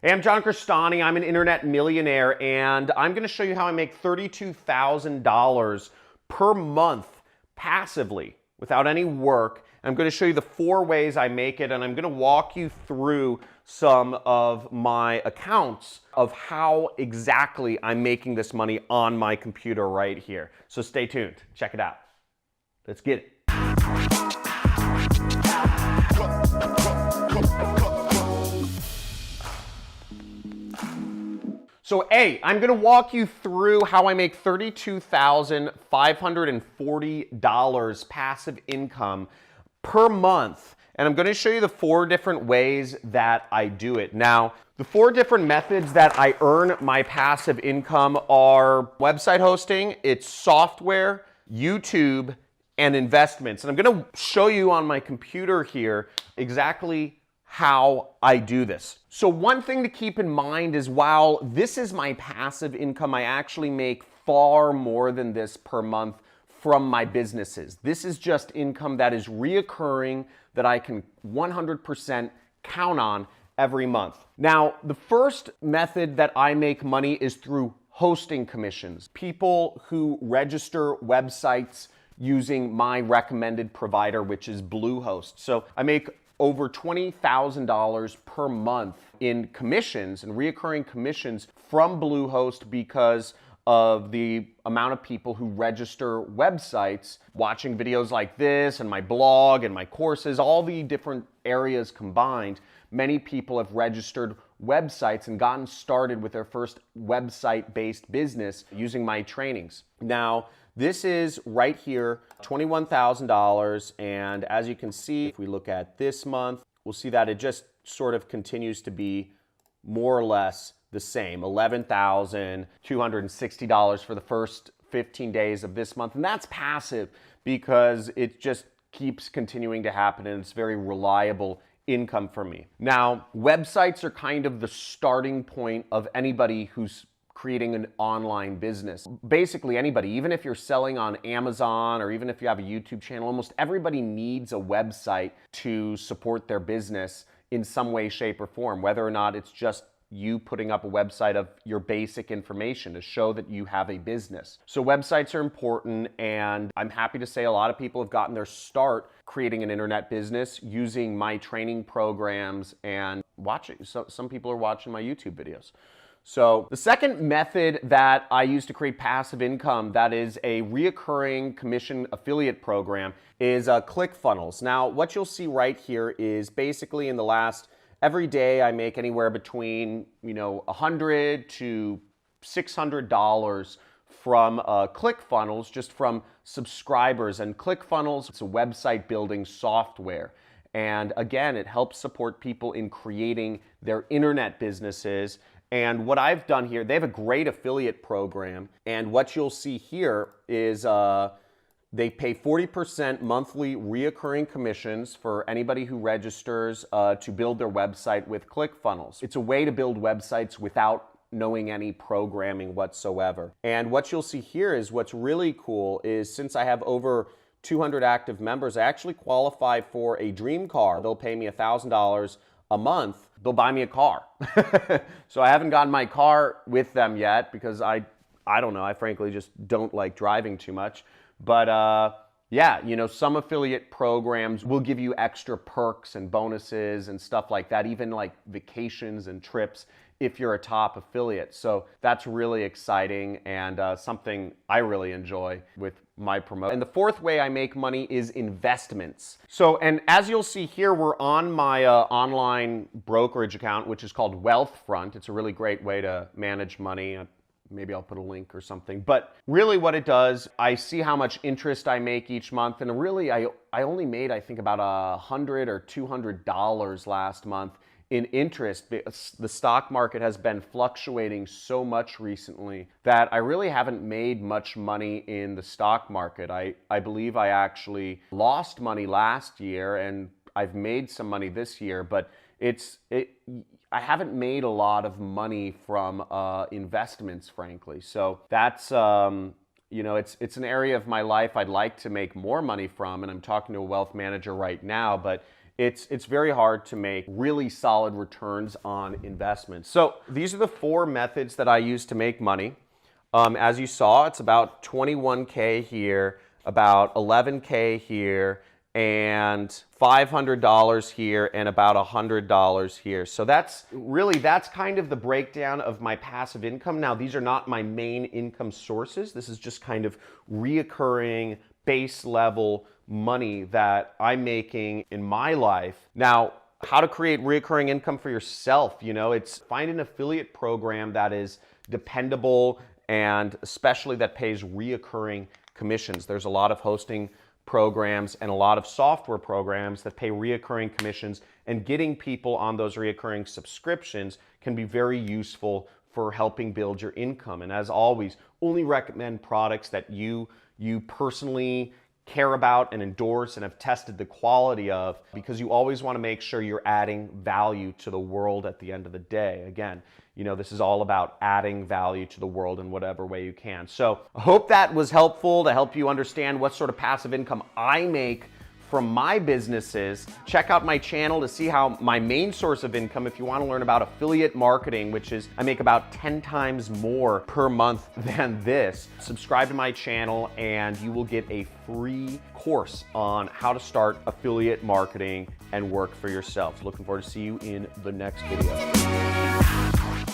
Hey, I'm John Crestani. I'm an internet millionaire, and I'm going to show you how I make $32,000 per month passively without any work. I'm going to show you the 4 ways I make it, and I'm going to walk you through some of my accounts of how exactly I'm making this money on my computer right here. So stay tuned. Check it out. Let's get it. So A, I'm gonna walk you through how I make $32,540 passive income per month. And I'm gonna show you the 4 different ways that I do it. Now, the 4 different methods that I earn my passive income are website hosting, it's software, YouTube, and investments. And I'm gonna show you on my computer here exactly how I do this. So one thing to keep in mind is while this is my passive income, I actually make far more than this per month from my businesses. This is just income that is reoccurring that I can 100% count on every month. Now, the first method that I make money is through hosting commissions. People who register websites using my recommended provider, which is Bluehost. So I make over $20,000 per month in commissions and reoccurring commissions from Bluehost because of the amount of people who register websites, watching videos like this and my blog and my courses, all the different areas combined. Many people have registered websites and gotten started with their first website-based business using my trainings. Now, this is right here, $21,000, and as you can see, if we look at this month, we'll see that it just sort of continues to be more or less the same, $11,260 for the first 15 days of this month, and that's passive because it just keeps continuing to happen and it's very reliable income for me. Now, websites are kind of the starting point of anybody who's creating an online business. Basically anybody, even if you're selling on Amazon or even if you have a YouTube channel, almost everybody needs a website to support their business in some way, shape, or form, whether or not it's just you putting up a website of your basic information to show that you have a business. So websites are important, and I'm happy to say a lot of people have gotten their start creating an internet business using my training programs and watching. So some people are watching my YouTube videos. So the second method that I use to create passive income that is a reoccurring commission affiliate program is ClickFunnels. Now, what you'll see right here is basically in the last, every day I make anywhere between, $100 to $600 from ClickFunnels, just from subscribers. And ClickFunnels, it's a website building software. And again, it helps support people in creating their internet businesses. And what I've done here, they have a great affiliate program. And what you'll see here is they pay 40% monthly reoccurring commissions for anybody who registers to build their website with ClickFunnels. It's a way to build websites without knowing any programming whatsoever. And what you'll see here is what's really cool is since I have over 200 active members, I actually qualify for a dream car. They'll pay me $1,000 a month. They'll buy me a car. So I haven't gotten my car with them yet because I don't know, I frankly just don't like driving too much. But yeah, some affiliate programs will give you extra perks and bonuses and stuff like that, even like vacations and trips if you're a top affiliate. So that's really exciting and something I really enjoy with my promotion. And the fourth way I make money is investments. So, and as you'll see here, we're on my online brokerage account, which is called Wealthfront. It's a really great way to manage money. Maybe I'll put a link or something. But really what it does, I see how much interest I make each month. And really, I only made, I think, about $100 or $200 last month in interest. The stock market has been fluctuating so much recently that I really haven't made much money in the stock market. I believe I actually lost money last year and I've made some money this year, but I haven't made a lot of money from investments, frankly. So that's it's an area of my life I'd like to make more money from, and I'm talking to a wealth manager right now, but it's very hard to make really solid returns on investments. So these are the 4 methods that I use to make money. As you saw, it's about 21K here, about 11K here, and $500 here, and about $100 here. So that's kind of the breakdown of my passive income. Now, these are not my main income sources. This is just kind of reoccurring base level money that I'm making in my life. Now, how to create reoccurring income for yourself, it's find an affiliate program that is dependable and especially that pays reoccurring commissions. There's a lot of hosting programs and a lot of software programs that pay reoccurring commissions, and getting people on those reoccurring subscriptions can be very useful for helping build your income. And as always, only recommend products that you personally care about and endorse and have tested the quality of, because you always want to make sure you're adding value to the world at the end of the day. Again, this is all about adding value to the world in whatever way you can. So I hope that was helpful to help you understand what sort of passive income I make from my businesses. Check out my channel to see how my main source of income, if you want to learn about affiliate marketing, which is I make about 10 times more per month than this. Subscribe to my channel and you will get a free course on how to start affiliate marketing and work for yourself. Looking forward to see you in the next video.